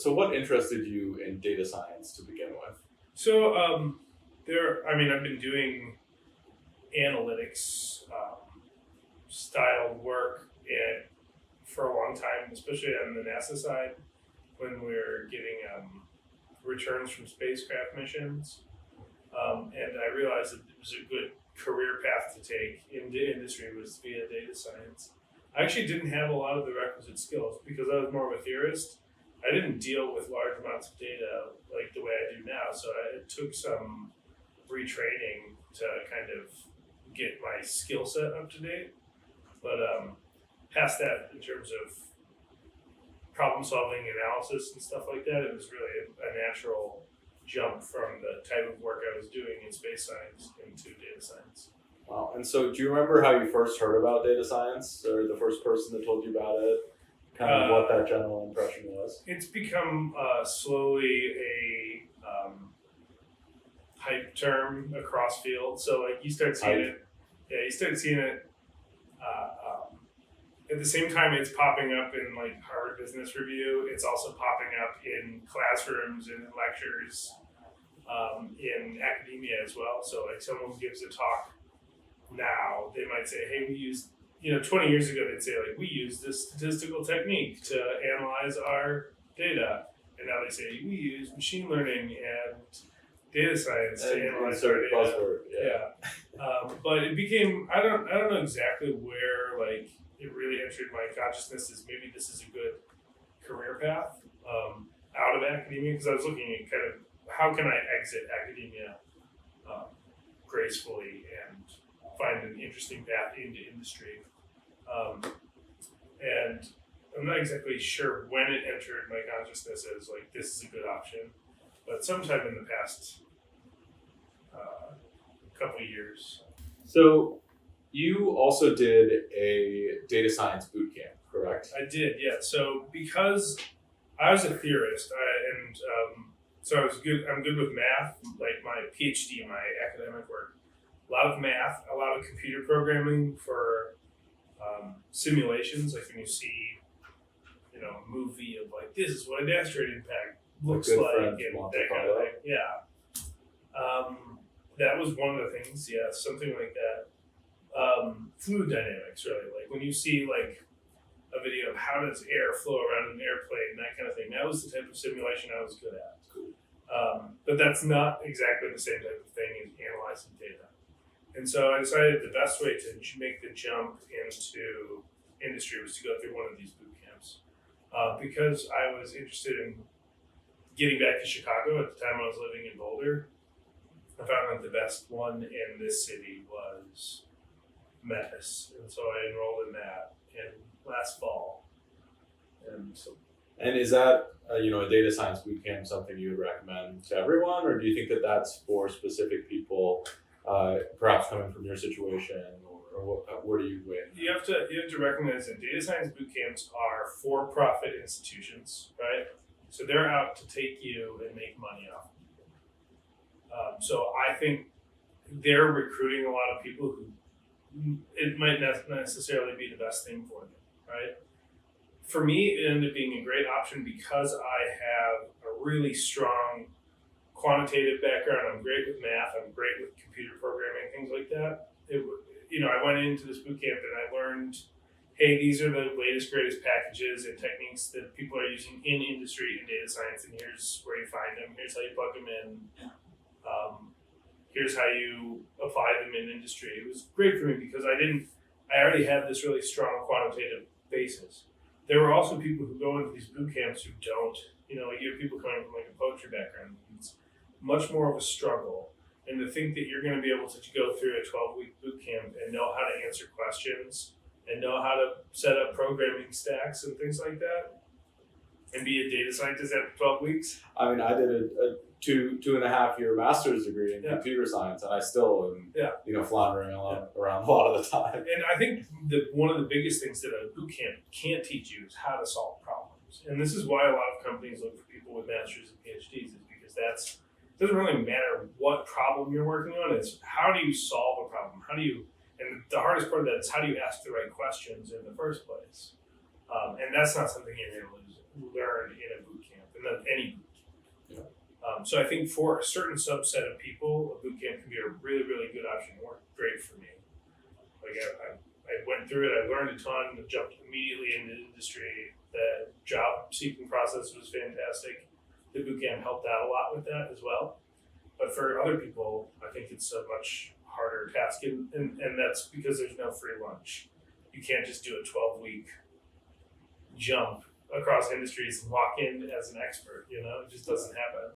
So what interested you in data science to begin with? So I've been doing analytics style work for a long time, especially on the NASA side when we're getting returns from spacecraft missions. And I realized that it was a good career path to take into industry was via data science. I actually didn't have a lot of the requisite skills because I was more of a theorist. I didn't deal with large amounts of data like the way I do now, so it took some retraining to kind of get my skill set up to date. But past that, in terms of problem solving, analysis, and stuff like that, it was really a natural jump from the type of work I was doing in space science into data science. Wow. And so do you remember how you first heard about data science, or the first person that told you about it? Kind of what that general impression was? It's become slowly a hype term across fields. So like you start seeing it. Yeah, you start seeing it at the same time it's popping up in like Harvard Business Review. It's also popping up in classrooms and in lectures in academia as well. So like someone gives a talk now, they might say, hey, we use, 20 years ago, they'd say like, we use this statistical technique to analyze our data. And now they say, we use machine learning and data science to analyze our data. Buzzword, yeah. But it became, I don't know exactly where like it really entered my consciousness is maybe this is a good career path out of academia, because I was looking at kind of how can I exit academia gracefully and find an interesting path into industry. And I'm not exactly sure when it entered my consciousness as like this is a good option, but sometime in the past couple of years. So you also did a data science boot camp, correct? I did, yeah. So because I was a theorist, so I was good. I'm good with math, like my PhD, my academic work. A lot of math, a lot of computer programming for simulations, like when you see, a movie of like this is what an asteroid impact looks like, and that kind of thing. Yeah, that was one of the things. Yeah, something like that. Fluid dynamics, really. Like when you see like a video of how does air flow around an airplane, that kind of thing. That was the type of simulation I was good at. But that's not exactly the same type of thing as analyzing data. And so I decided the best way to make the jump into industry was to go through one of these boot camps. Because I was interested in getting back to Chicago at the time I was living in Boulder, I found that the best one in this city was metis. And so I enrolled in that last fall. And is that, a data science boot camp something you would recommend to everyone, or do you think that that's for specific people, perhaps coming from your situation, or where do you win? You have to recognize that data science boot camps are for-profit institutions, right? So they're out to take you and make money off of you. So I think they're recruiting a lot of people who it might not necessarily be the best thing for them, right? For me, it ended up being a great option because I have a really strong quantitative background. I'm great with math. I'm great with computer programming, things like that. I went into this boot camp and I learned, hey, these are the latest, greatest packages and techniques that people are using in industry and data science, and here's where you find them. Here's how you plug them in. Here's how you apply them in industry. It was great for me because I already had this really strong quantitative basis. There were also people who go into these boot camps who don't. Like you have people coming from like a poetry background. It's much more of a struggle. And to think that you're going to be able to go through a 12-week boot camp and know how to answer questions and know how to set up programming stacks and things like that and be a data scientist after 12 weeks. I mean, I did a 2.5 year master's degree in computer science, and I still am, floundering around a lot of the time. And I think one of the biggest things that a boot camp can't teach you is how to solve problems. And this is why a lot of companies look for people with masters and PhDs, is because it doesn't really matter what problem you're working on. It's how do you solve a problem? And the hardest part of that is how do you ask the right questions in the first place? And that's not something you're going to learn in a boot camp. And So I think for a certain subset of people, a boot camp can be a really, really good option. It worked great for me. Like I went through it, I learned a ton, jumped immediately into the industry. The job seeking process was fantastic. The boot camp helped out a lot with that as well. But for other people, I think it's a much harder task, and that's because there's no free lunch. You can't just do a 12-week jump across industries and walk in as an expert. It just doesn't happen.